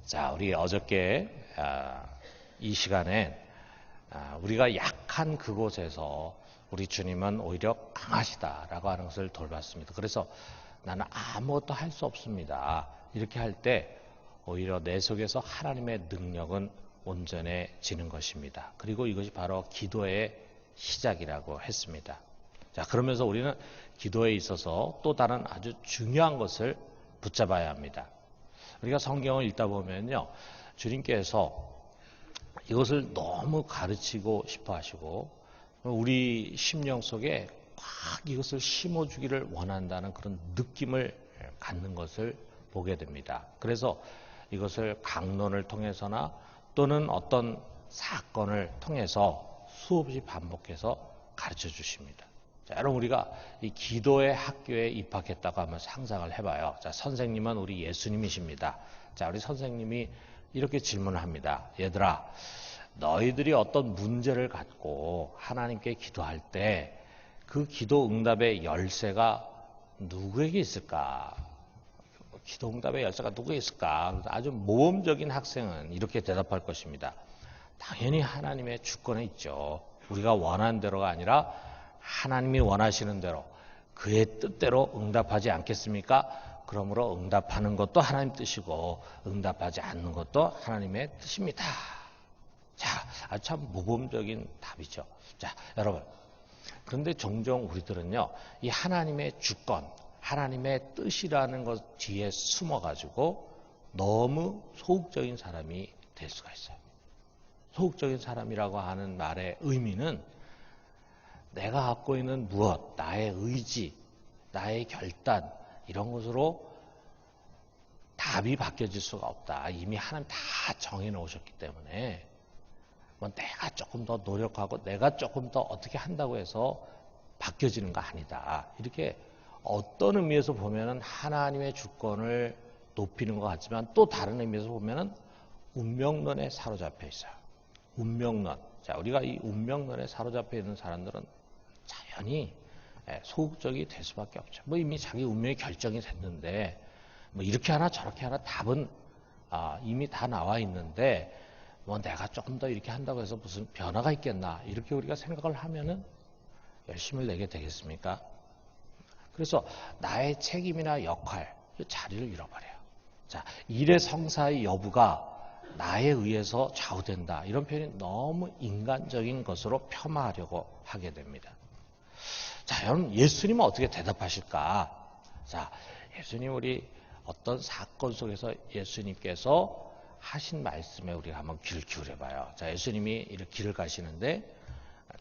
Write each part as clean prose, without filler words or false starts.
자, 우리 어저께 이 시간에 우리가 약한 그곳에서 우리 주님은 오히려 강하시다라고 하는 것을 돌봤습니다. 그래서 나는 아무것도 할 수 없습니다. 이렇게 할 때 오히려 내 속에서 하나님의 능력은 온전해지는 것입니다. 그리고 이것이 바로 기도의 시작이라고 했습니다. 자, 그러면서 우리는 기도에 있어서 또 다른 아주 중요한 것을 붙잡아야 합니다. 우리가 성경을 읽다 보면요, 주님께서 이것을 너무 가르치고 싶어 하시고 우리 심령 속에 꽉 이것을 심어주기를 원한다는 그런 느낌을 갖는 것을 보게 됩니다. 그래서 이것을 강론을 통해서나 또는 어떤 사건을 통해서 수없이 반복해서 가르쳐 주십니다. 자, 여러분, 우리가 이 기도의 학교에 입학했다고 한번 상상을 해봐요. 자, 선생님은 우리 예수님이십니다. 자, 우리 선생님이 이렇게 질문을 합니다. 얘들아, 너희들이 어떤 문제를 갖고 하나님께 기도할 때 그 기도 응답의 열쇠가 누구에게 있을까? 기도 응답의 열쇠가 누구에게 있을까? 아주 모험적인 학생은 이렇게 대답할 것입니다. 당연히 하나님의 주권에 있죠. 우리가 원하는 대로가 아니라 하나님이 원하시는 대로 그의 뜻대로 응답하지 않겠습니까? 그러므로 응답하는 것도 하나님 뜻이고 응답하지 않는 것도 하나님의 뜻입니다. 자, 아주 참 모범적인 답이죠. 자, 여러분, 그런데 종종 우리들은요, 이 하나님의 주권, 하나님의 뜻이라는 것 뒤에 숨어가지고 너무 소극적인 사람이 될 수가 있어요. 소극적인 사람이라고 하는 말의 의미는 내가 갖고 있는 무엇, 나의 의지, 나의 결단, 이런 것으로 답이 바뀌어질 수가 없다. 이미 하나님 다 정해놓으셨기 때문에 뭐 내가 조금 더 노력하고 내가 조금 더 어떻게 한다고 해서 바뀌어지는 거 아니다. 이렇게 어떤 의미에서 보면은 하나님의 주권을 높이는 것 같지만 또 다른 의미에서 보면은 운명론에 사로잡혀 있어요. 운명론. 자, 우리가 이 운명론에 사로잡혀 있는 사람들은 자연히 소극적이 될 수밖에 없죠. 뭐 이미 자기 운명이 결정이 됐는데 뭐 이렇게 하나 저렇게 하나 답은 이미 다 나와 있는데 뭐 내가 조금 더 이렇게 한다고 해서 무슨 변화가 있겠나 이렇게 우리가 생각을 하면은 열심을 내게 되겠습니까? 그래서 나의 책임이나 역할, 자리를 잃어버려요. 자, 일의 성사의 여부가 나에 의해서 좌우된다. 이런 표현이 너무 인간적인 것으로 폄하하려고 하게 됩니다. 자, 여러분, 예수님은 어떻게 대답하실까? 자, 예수님 우리 어떤 사건 속에서 예수님께서 하신 말씀에 우리가 한번 귀를 기울여봐요. 자, 예수님이 이렇게 길을 가시는데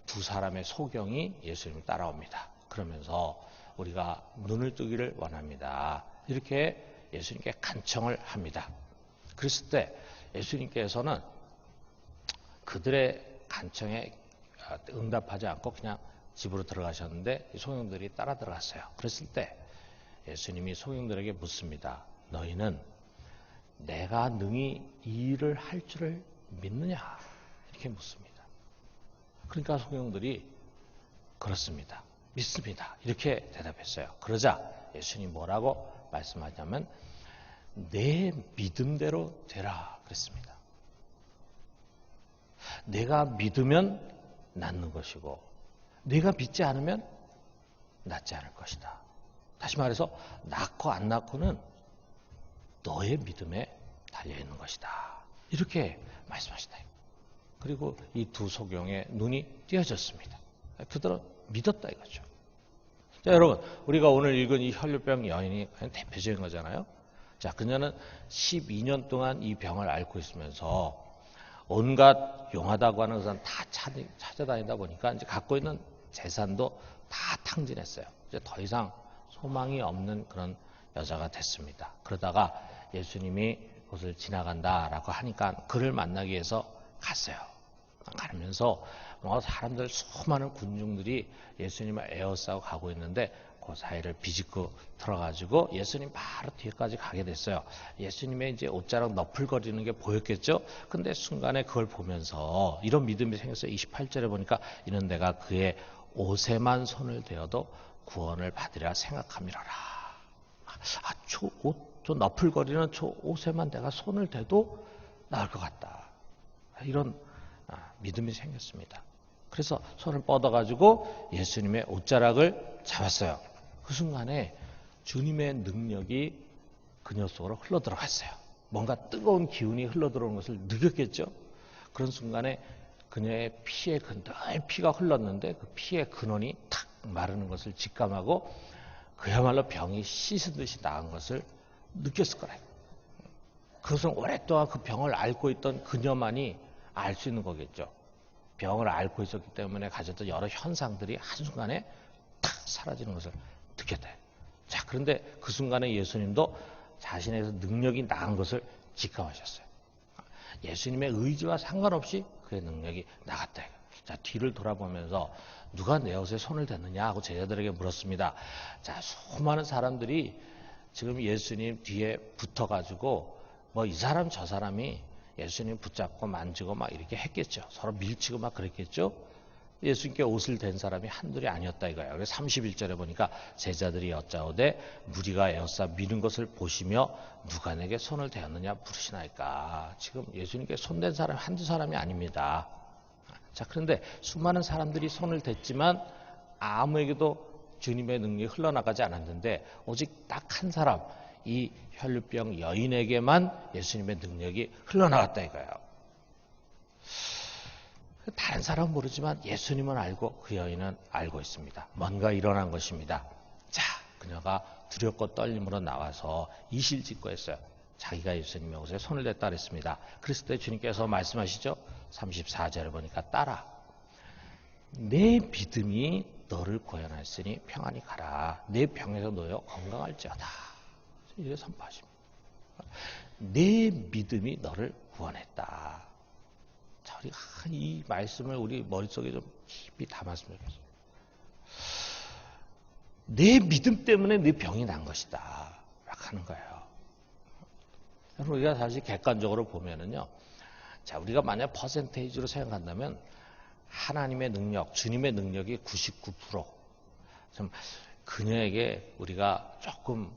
두 사람의 소경이 예수님을 따라옵니다. 그러면서 우리가 눈을 뜨기를 원합니다. 이렇게 예수님께 간청을 합니다. 그랬을 때 예수님께서는 그들의 간청에 응답하지 않고 그냥 집으로 들어가셨는데 소경들이 따라 들어갔어요. 그랬을 때 예수님이 소경들에게 묻습니다. 너희는 내가 능히 이 일을 할 줄을 믿느냐? 이렇게 묻습니다. 그러니까 소경들이 그렇습니다. 믿습니다. 이렇게 대답했어요. 그러자 예수님이 뭐라고 말씀하냐면 내 믿음대로 되라 그랬습니다. 내가 믿으면 낫는 것이고 내가 믿지 않으면 낫지 않을 것이다. 다시 말해서 낫고 안 낫고는 너의 믿음에 달려있는 것이다. 이렇게 말씀하시다. 그리고 이 두 소경의 눈이 띄어졌습니다. 그들은 믿었다 이거죠. 자, 여러분, 우리가 오늘 읽은 이 혈류병 여인이 대표적인 거잖아요. 자, 그녀는 12년 동안 이 병을 앓고 있으면서 온갖 용하다고 하는 것은 다 찾아다니다 보니까 이제 갖고 있는 재산도 다 탕진했어요. 이제 더 이상 소망이 없는 그런 여자가 됐습니다. 그러다가 예수님이 그것을 지나간다라고 하니까 그를 만나기 위해서 갔어요. 가면서 사람들 수많은 군중들이 예수님을 에워싸고 가고 있는데 그 사이를 비집고 들어가지고 예수님 바로 뒤에까지 가게 됐어요. 예수님의 이제 옷자락 너풀거리는 게 보였겠죠? 근데 순간에 그걸 보면서 이런 믿음이 생겼어요. 28절에 보니까 이는 내가 그의 옷에만 손을 대어도 구원을 받으리라 생각함이라라. 옷 저 너풀거리는 저 옷에만 내가 손을 대도 나을 것 같다. 이런 믿음이 생겼습니다. 그래서 손을 뻗어가지고 예수님의 옷자락을 잡았어요. 그 순간에 주님의 능력이 그녀 속으로 흘러들어갔어요. 뭔가 뜨거운 기운이 흘러들어오는 것을 느꼈겠죠. 그런 순간에 그녀의 피에 늘 피가 흘렀는데 그 피의 근원이 탁 마르는 것을 직감하고 그야말로 병이 씻으듯이 나은 것을 느꼈을 거라요. 그것은 오랫동안 그 병을 앓고 있던 그녀만이 알 수 있는 거겠죠. 병을 앓고 있었기 때문에 가졌던 여러 현상들이 한순간에 탁 사라지는 것을 느꼈다. 자, 그런데 그 순간에 예수님도 자신에서 능력이 나은 것을 직감하셨어요. 예수님의 의지와 상관없이 그의 능력이 나갔다. 자, 뒤를 돌아보면서 누가 내 옷에 손을 댔느냐 하고 제자들에게 물었습니다. 자, 수많은 사람들이 지금 예수님 뒤에 붙어가지고 뭐 이 사람 저 사람이 예수님 붙잡고 만지고 막 이렇게 했겠죠. 서로 밀치고 막 그랬겠죠. 예수님께 옷을 댄 사람이 한둘이 아니었다 이거예요. 그래서 31절에 보니까 제자들이 여짜오되 무리가 에워싸 미는 것을 보시며 누가 내게 손을 대었느냐 물으시나이까. 지금 예수님께 손댄 사람이 한두 사람이 아닙니다. 자, 그런데 수많은 사람들이 손을 댔지만 아무에게도 주님의 능력이 흘러나가지 않았는데 오직 딱 한 사람, 이 혈루병 여인에게만 예수님의 능력이 흘러나갔다 이거예요. 다른 사람은 모르지만 예수님은 알고 그 여인은 알고 있습니다. 뭔가 일어난 것입니다. 자, 그녀가 두렵고 떨림으로 나와서 이실직고했어요. 자기가 예수님의 옷에 손을 댔다 그랬습니다. 그랬을 때 주님께서 말씀하시죠. 34절에 보니까 딸아, 내 믿음이 너를 구원하였으니 평안히 가라. 내 병에서 놓여 건강할지어다. 이렇게 선포하십니다. 내 믿음이 너를 구원했다. 자, 우리가 이 말씀을 우리 머릿속에 좀 깊이 담았으면 좋겠어요. 내 믿음 때문에 내 병이 난 것이다. 라고 하는 거예요. 여러분, 우리가 사실 객관적으로 보면은요. 자, 우리가 만약 퍼센테이지로 생각한다면 하나님의 능력, 주님의 능력이 99%. 좀 그녀에게 우리가 조금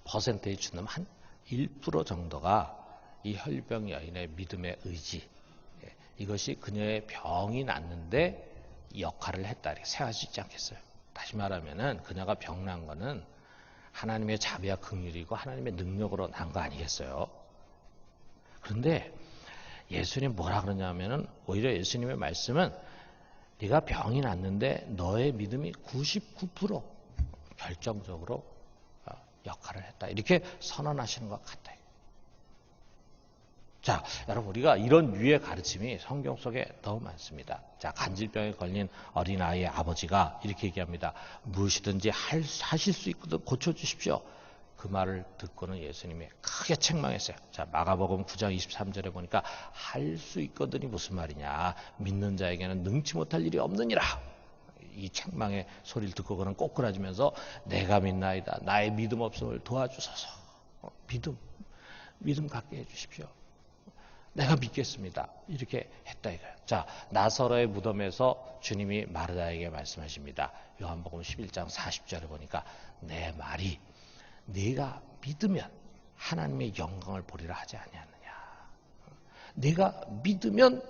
퍼센테이지 준다면 한 1% 정도가 이 혈병 여인의 믿음의 의지, 이것이 그녀의 병이 났는데 역할을 했다 이렇게 생각할 수 있지 않겠어요? 다시 말하면은 그녀가 병난 거는 하나님의 자비와 긍휼이고 하나님의 능력으로 난 거 아니겠어요? 그런데 예수님 뭐라 그러냐면은 오히려 예수님의 말씀은 네가 병이 났는데 너의 믿음이 99% 결정적으로 역할을 했다. 이렇게 선언하시는 것 같아요. 자, 여러분 우리가 이런 유의 가르침이 성경 속에 너무 많습니다. 자, 간질병에 걸린 어린아이의 아버지가 이렇게 얘기합니다. 무엇이든지 하실 수 있거든 고쳐주십시오. 그 말을 듣고는 예수님이 크게 책망했어요. 자, 마가복음 9장 23절에 보니까 할 수 있거든이 무슨 말이냐. 믿는 자에게는 능치 못할 일이 없느니라. 이 책망의 소리를 듣고 그는 꼬꾸라지면서 내가 믿나이다. 나의 믿음 없음을 도와주소서. 믿음 갖게 해주십시오. 내가 믿겠습니다. 이렇게 했다 이거예요. 자, 나사로의 무덤에서 주님이 마르다에게 말씀하십니다. 요한복음 11장 40절에 보니까 내 말이 네가 믿으면 하나님의 영광을 보리라 하지 아니하느냐. 네가 믿으면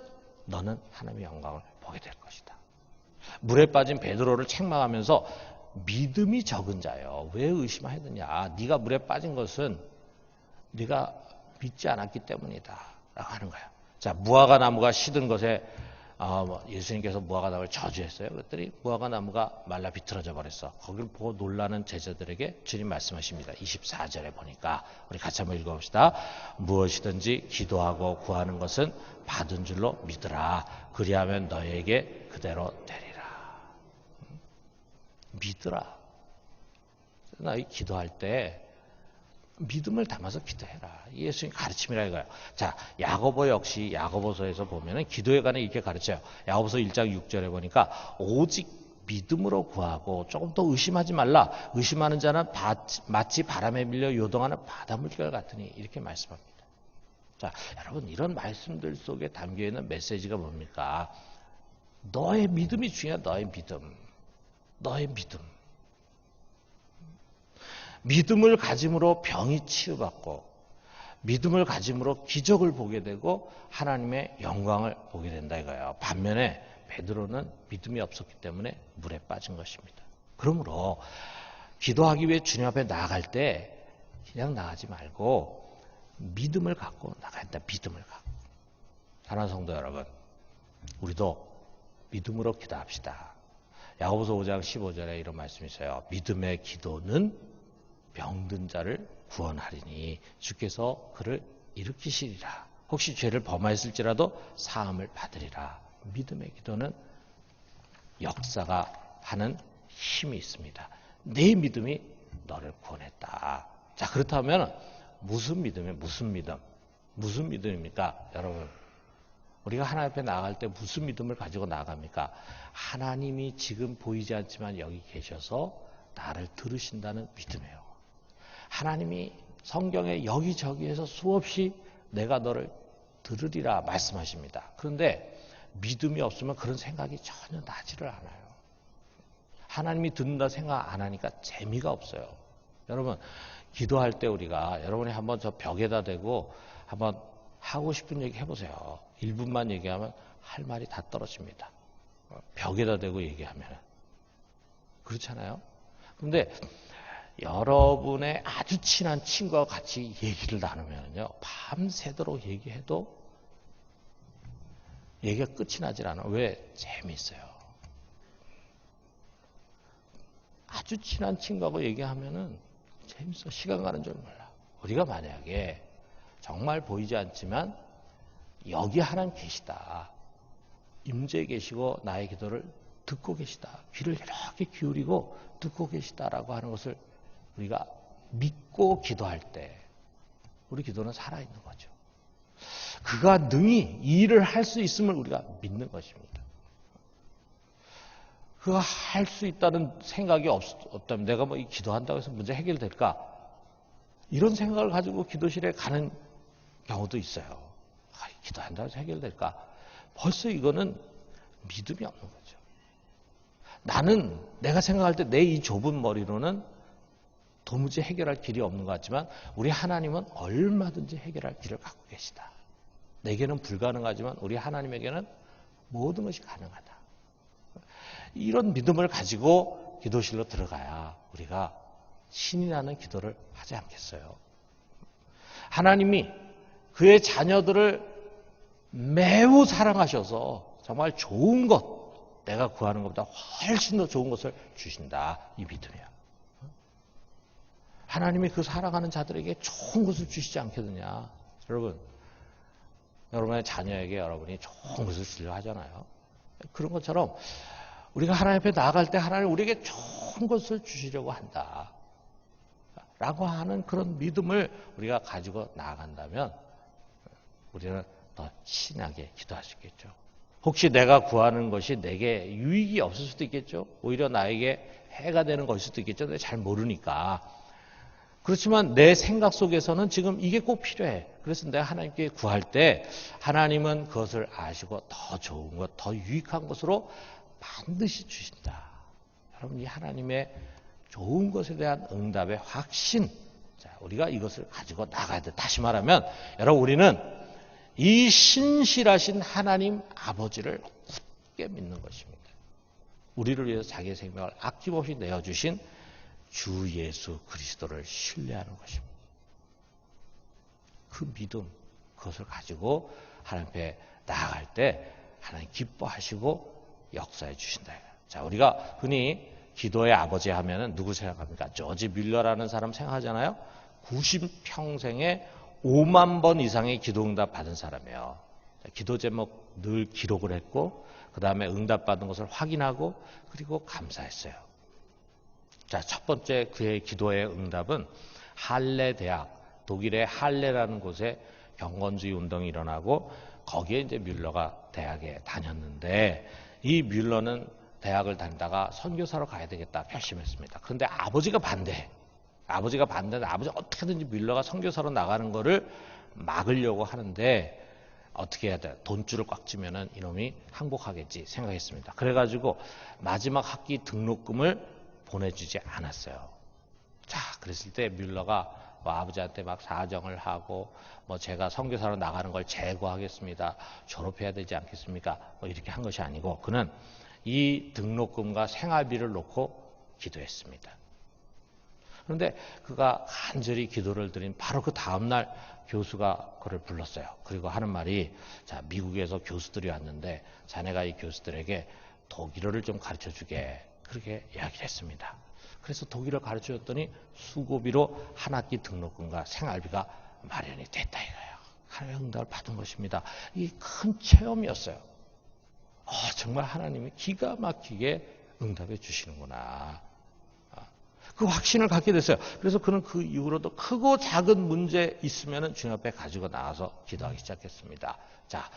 너는 하나님의 영광을 보게 될 것이다. 물에 빠진 베드로를 책망하면서 믿음이 적은 자여 왜 의심하느냐. 네가 물에 빠진 것은 네가 믿지 않았기 때문이다 라고 하는 거예요. 자, 무화과 나무가 시든 것에 예수님께서 무화과 나무를 저주했어요. 그랬더니 무화과 나무가 말라 비틀어져 버렸어. 거기를 보고 놀라는 제자들에게 주님 말씀하십니다. 24절에 보니까 우리 같이 한번 읽어봅시다. 무엇이든지 기도하고 구하는 것은 받은 줄로 믿으라. 그리하면 너에게 그대로 되리라. 믿으라. 나 기도할 때 믿음을 담아서 기도해라. 예수님 가르침이라 이거예요. 자, 야고보 역시 야고보서에서 보면은 기도에 관해 이렇게 가르쳐요. 야고보서 1장 6절에 보니까 오직 믿음으로 구하고 조금 더 의심하지 말라. 의심하는 자는 마치 바람에 밀려 요동하는 바다 물결 같으니 이렇게 말씀합니다. 자, 여러분 이런 말씀들 속에 담겨 있는 메시지가 뭡니까? 너의 믿음이 중요해. 너의 믿음. 믿음을 가짐으로 병이 치유받고 믿음을 가짐으로 기적을 보게 되고 하나님의 영광을 보게 된다 이거예요. 반면에 베드로는 믿음이 없었기 때문에 물에 빠진 것입니다. 그러므로 기도하기 위해 주님 앞에 나아갈 때 그냥 나가지 말고 믿음을 갖고 나가야 한다. 믿음을 갖고. 사랑하는 성도 여러분, 우리도 믿음으로 기도합시다. 야고보서 5장 15절에 이런 말씀이 있어요. 믿음의 기도는 병든 자를 구원하리니 주께서 그를 일으키시리라. 혹시 죄를 범하였을지라도 사함을 받으리라. 믿음의 기도는 역사가 하는 힘이 있습니다. 내 믿음이 너를 구원했다. 자, 그렇다면 무슨 믿음이에요? 무슨 믿음? 무슨 믿음입니까? 여러분, 우리가 하나님 앞에 나아갈 때 무슨 믿음을 가지고 나아갑니까? 하나님이 지금 보이지 않지만 여기 계셔서 나를 들으신다는 믿음이에요. 하나님이 성경에 여기저기에서 수없이 내가 너를 들으리라 말씀하십니다. 그런데 믿음이 없으면 그런 생각이 전혀 나지를 않아요. 하나님이 듣는다 생각 안 하니까 재미가 없어요. 여러분, 기도할 때 우리가 여러분이 한번 저 벽에다 대고 한번 하고 싶은 얘기 해보세요. 1분만 얘기하면 할 말이 다 떨어집니다. 벽에다 대고 얘기하면. 그렇잖아요? 그런데 여러분의 아주 친한 친구와 같이 얘기를 나누면요, 밤새도록 얘기해도 얘기가 끝이 나질 않아. 왜? 재미있어요. 아주 친한 친구하고 얘기하면은 재밌어. 시간 가는 줄 몰라. 우리가 만약에 정말 보이지 않지만 여기 하나님 계시다. 임재에 계시고 나의 기도를 듣고 계시다. 귀를 이렇게 기울이고 듣고 계시다라고 하는 것을 우리가 믿고 기도할 때 우리 기도는 살아있는 거죠. 그가 능히 이 일을 할 수 있음을 우리가 믿는 것입니다. 그가 할 수 있다는 생각이 없다면 내가 뭐 기도한다고 해서 문제 해결될까? 이런 생각을 가지고 기도실에 가는 경우도 있어요. 기도한다고 해서 해결될까? 벌써 이거는 믿음이 없는 거죠. 나는 내가 생각할 때 내 이 좁은 머리로는 도무지 해결할 길이 없는 것 같지만 우리 하나님은 얼마든지 해결할 길을 갖고 계시다. 내게는 불가능하지만 우리 하나님에게는 모든 것이 가능하다. 이런 믿음을 가지고 기도실로 들어가야 우리가 신이 나는 기도를 하지 않겠어요. 하나님이 그의 자녀들을 매우 사랑하셔서 정말 좋은 것, 내가 구하는 것보다 훨씬 더 좋은 것을 주신다. 이 믿음이야. 하나님이 그 사랑하는 자들에게 좋은 것을 주시지 않겠느냐. 여러분, 여러분의 자녀에게 여러분이 좋은 것을 주려 하잖아요. 그런 것처럼 우리가 하나님 앞에 나아갈 때 하나님 우리에게 좋은 것을 주시려고 한다. 라고 하는 그런 믿음을 우리가 가지고 나아간다면 우리는 더 신하게 기도할 수 있겠죠. 혹시 내가 구하는 것이 내게 유익이 없을 수도 있겠죠. 오히려 나에게 해가 되는 것일 수도 있겠죠. 내가 잘 모르니까. 그렇지만 내 생각 속에서는 지금 이게 꼭 필요해. 그래서 내가 하나님께 구할 때 하나님은 그것을 아시고 더 좋은 것, 더 유익한 것으로 반드시 주신다. 여러분, 이 하나님의 좋은 것에 대한 응답의 확신, 자, 우리가 이것을 가지고 나가야 돼. 다시 말하면 여러분, 우리는 이 신실하신 하나님 아버지를 굳게 믿는 것입니다. 우리를 위해서 자기의 생명을 아낌없이 내어주신 주 예수 그리스도를 신뢰하는 것입니다. 그 믿음, 그것을 가지고 하나님 앞에 나아갈 때 하나님 기뻐하시고 역사해 주신다. 자, 우리가 흔히 기도의 아버지 하면은 누구 생각합니까? 조지 뮬러라는 사람 생각하잖아요. 90평생에 5만 번 이상의 기도응답 받은 사람이에요. 기도 제목 늘 기록을 했고 그 다음에 응답받은 것을 확인하고 그리고 감사했어요. 자, 첫 번째 그의 기도의 응답은 할레 대학, 독일의 할레라는 곳에 경건주의 운동이 일어나고 거기에 이제 뮬러가 대학에 다녔는데 이 뮬러는 대학을 다니다가 선교사로 가야 되겠다 결심했습니다. 그런데 아버지가 반대해. 아버지가 반대인데 아버지가 어떻게든지 뮬러가 선교사로 나가는 거를 막으려고 하는데 어떻게 해야 돼? 돈줄을 꽉 쥐면은 이놈이 항복하겠지 생각했습니다. 그래가지고 마지막 학기 등록금을 보내주지 않았어요. 자, 그랬을 때 뮬러가 뭐 아버지한테 막 사정을 하고 뭐 제가 선교사로 나가는 걸 재고하겠습니다. 졸업해야 되지 않겠습니까? 뭐 이렇게 한 것이 아니고 그는 이 등록금과 생활비를 놓고 기도했습니다. 그런데 그가 간절히 기도를 드린 바로 그 다음날 교수가 그를 불렀어요. 그리고 하는 말이, 자, 미국에서 교수들이 왔는데 자네가 이 교수들에게 독일어를 좀 가르쳐 주게, 그렇게 이야기를 했습니다. 그래서 독일어 가르쳐 줬더니 수고비로 한 학기 등록금과 생활비가 마련이 됐다 이거예요. 하나님의 응답을 받은 것입니다. 이 큰 체험이었어요. 정말 하나님이 기가 막히게 응답해 주시는구나. 그 확신을 갖게 됐어요. 그래서 그는 그 이후로도 크고 작은 문제 있으면 주님 앞에 가지고 나와서 기도하기 시작했습니다. 자,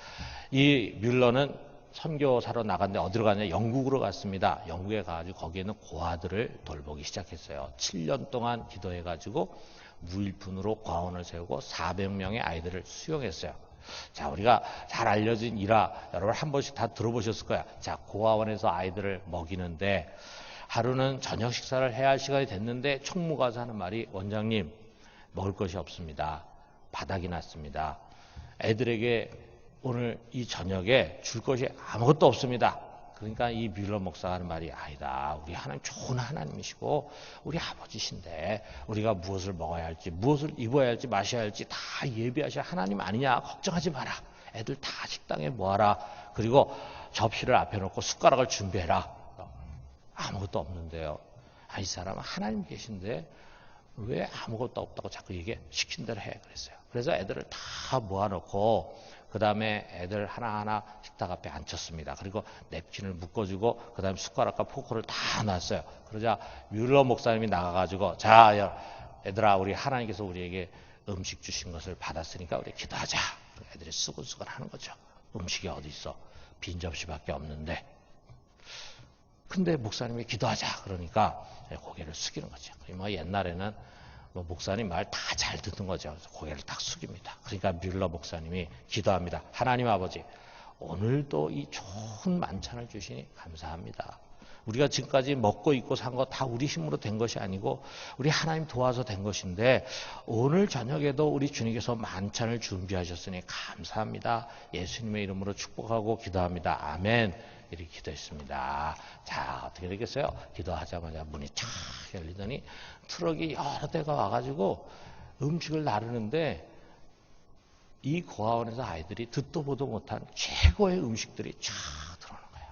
이 뮬러는 선교사로 나갔는데 어디로 가냐? 영국으로 갔습니다. 영국에 가가지고 거기에는 고아들을 돌보기 시작했어요. 7년 동안 기도해가지고 무일푼으로 고아원을 세우고 400명의 아이들을 수용했어요. 자, 우리가 잘 알려진 일화 여러분 한 번씩 다 들어보셨을 거야. 자, 고아원에서 아이들을 먹이는데 하루는 저녁 식사를 해야 할 시간이 됐는데 총무가 와서 하는 말이, 원장님, 먹을 것이 없습니다. 바닥이 났습니다. 애들에게 오늘 이 저녁에 줄 것이 아무것도 없습니다. 그러니까 이 뮬러 목사가 하는 말이, 아니다. 우리 하나님 좋은 하나님이시고 우리 아버지신데 우리가 무엇을 먹어야 할지, 무엇을 입어야 할지, 마셔야 할지 다 예비하실 하나님 아니냐. 걱정하지 마라. 애들 다 식당에 모아라. 그리고 접시를 앞에 놓고 숟가락을 준비해라. 아무것도 없는데요. 이 사람은 하나님 계신데 왜 아무것도 없다고 자꾸 얘기해? 시킨 대로 해. 그랬어요. 그래서 애들을 다 모아놓고 그 다음에 애들 하나하나 식탁 앞에 앉혔습니다. 그리고 냅킨을 묶어주고 그 다음에 숟가락과 포크를 다 놨어요. 그러자 뮬러 목사님이 나가가지고, 자, 애들아, 우리 하나님께서 우리에게 음식 주신 것을 받았으니까 우리 기도하자. 애들이 수근수근 하는 거죠. 음식이 어디 있어? 빈 접시밖에 없는데. 근데 목사님이 기도하자 그러니까 고개를 숙이는 거죠. 뭐 옛날에는 뭐 목사님 말 다 잘 듣는 거죠. 그래서 고개를 딱 숙입니다. 그러니까 뮬러 목사님이 기도합니다. 하나님 아버지, 오늘도 이 좋은 만찬을 주시니 감사합니다. 우리가 지금까지 먹고 입고 산 거 다 우리 힘으로 된 것이 아니고 우리 하나님 도와서 된 것인데 오늘 저녁에도 우리 주님께서 만찬을 준비하셨으니 감사합니다. 예수님의 이름으로 축복하고 기도합니다. 아멘. 이렇게 기도했습니다. 자, 어떻게 되겠어요? 기도하자마자 문이 쫙 열리더니 트럭이 여러 대가 와가지고 음식을 나르는데 이 고아원에서 아이들이 듣도 보도 못한 최고의 음식들이 쫙 들어오는 거예요.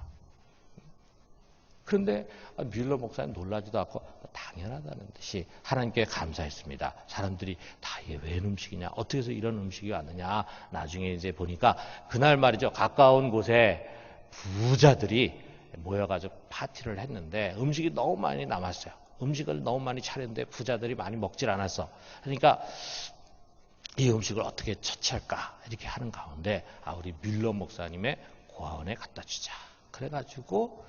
그런데 뮬러 목사님 놀라지도 않고 당연하다는 듯이 하나님께 감사했습니다. 사람들이 다 이게 웬 음식이냐, 어떻게 해서 이런 음식이 왔느냐. 나중에 이제 보니까 그날 말이죠, 가까운 곳에 부자들이 모여가지고 파티를 했는데 음식이 너무 많이 남았어요. 음식을 너무 많이 차렸는데 부자들이 많이 먹질 않았어. 그러니까 이 음식을 어떻게 처치할까 이렇게 하는 가운데 우리 뮬러 목사님의 고아원에 갖다 주자. 그래가지고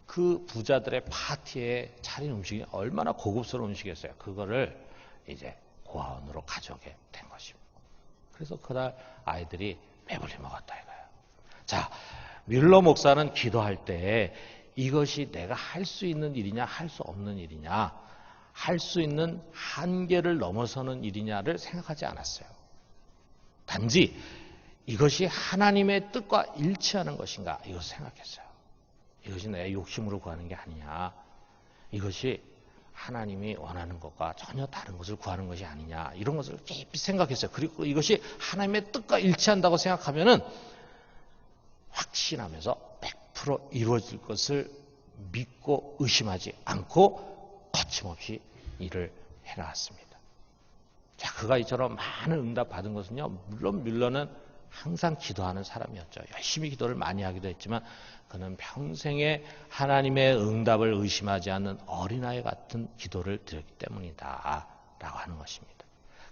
그 부자들의 파티에 차린 음식이 얼마나 고급스러운 음식이었어요. 그거를 이제 고아원으로 가져오게 된 것입니다. 그래서 그날 아이들이 배불리 먹었다 이거예요. 자, 뮬러 목사는 기도할 때 이것이 내가 할 수 있는 일이냐 할 수 없는 일이냐, 할 수 있는 한계를 넘어서는 일이냐를 생각하지 않았어요. 단지 이것이 하나님의 뜻과 일치하는 것인가 이것을 생각했어요. 이것이 내 욕심으로 구하는 게 아니냐, 이것이 하나님이 원하는 것과 전혀 다른 것을 구하는 것이 아니냐, 이런 것을 깊이 생각했어요. 그리고 이것이 하나님의 뜻과 일치한다고 생각하면은 확신하면서 100% 이루어질 것을 믿고 의심하지 않고 거침없이 일을 해나갔습니다. 자, 그가 이처럼 많은 응답 받은 것은요, 물론 뮬러는 항상 기도하는 사람이었죠. 열심히 기도를 많이 하기도 했지만 그는 평생에 하나님의 응답을 의심하지 않는 어린아이 같은 기도를 드렸기 때문이다 라고 하는 것입니다.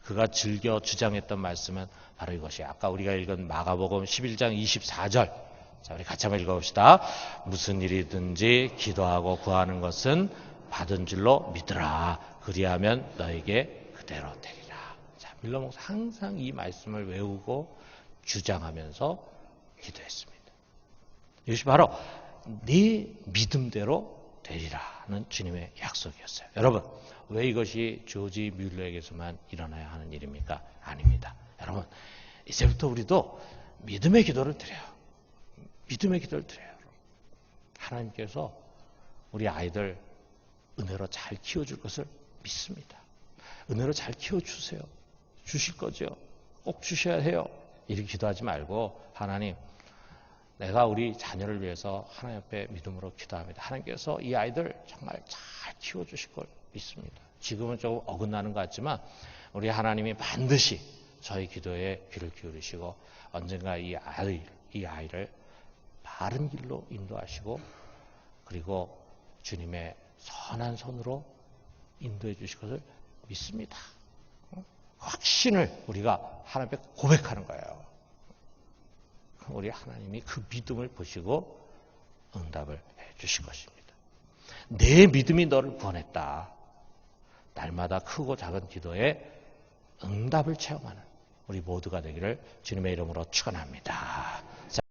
그가 즐겨 주장했던 말씀은 바로 이것이 아까 우리가 읽은 마가복음 11장 24절. 자, 우리 같이 한번 읽어봅시다. 무슨 일이든지 기도하고 구하는 것은 받은 줄로 믿으라. 그리하면 너에게 그대로 되리라. 자, 뮬러 목사 항상 이 말씀을 외우고 주장하면서 기도했습니다. 이것이 바로 네 믿음대로 되리라는 주님의 약속이었어요. 여러분, 왜 이것이 조지 뮬러에게서만 일어나야 하는 일입니까? 아닙니다. 여러분, 이제부터 우리도 믿음의 기도를 드려요. 믿음의 기도를 드려요. 하나님께서 우리 아이들 은혜로 잘 키워줄 것을 믿습니다. 은혜로 잘 키워주세요. 주실 거죠. 꼭 주셔야 해요. 이렇게 기도하지 말고 하나님, 내가 우리 자녀를 위해서 하나님 앞에 믿음으로 기도합니다. 하나님께서 이 아이들 정말 잘 키워주실 걸 믿습니다. 지금은 조금 어긋나는 것 같지만 우리 하나님이 반드시 저희 기도에 귀를 기울이시고 언젠가 이 아이를 바른 길로 인도하시고 그리고 주님의 선한 손으로 인도해 주실 것을 믿습니다. 확신을 우리가 하나님 앞에 고백하는 거예요. 우리 하나님이 그 믿음을 보시고 응답을 해 주실 것입니다. 내 믿음이 너를 구원했다. 날마다 크고 작은 기도에 응답을 체험하는 우리 모두가 되기를 주님의 이름으로 축원합니다.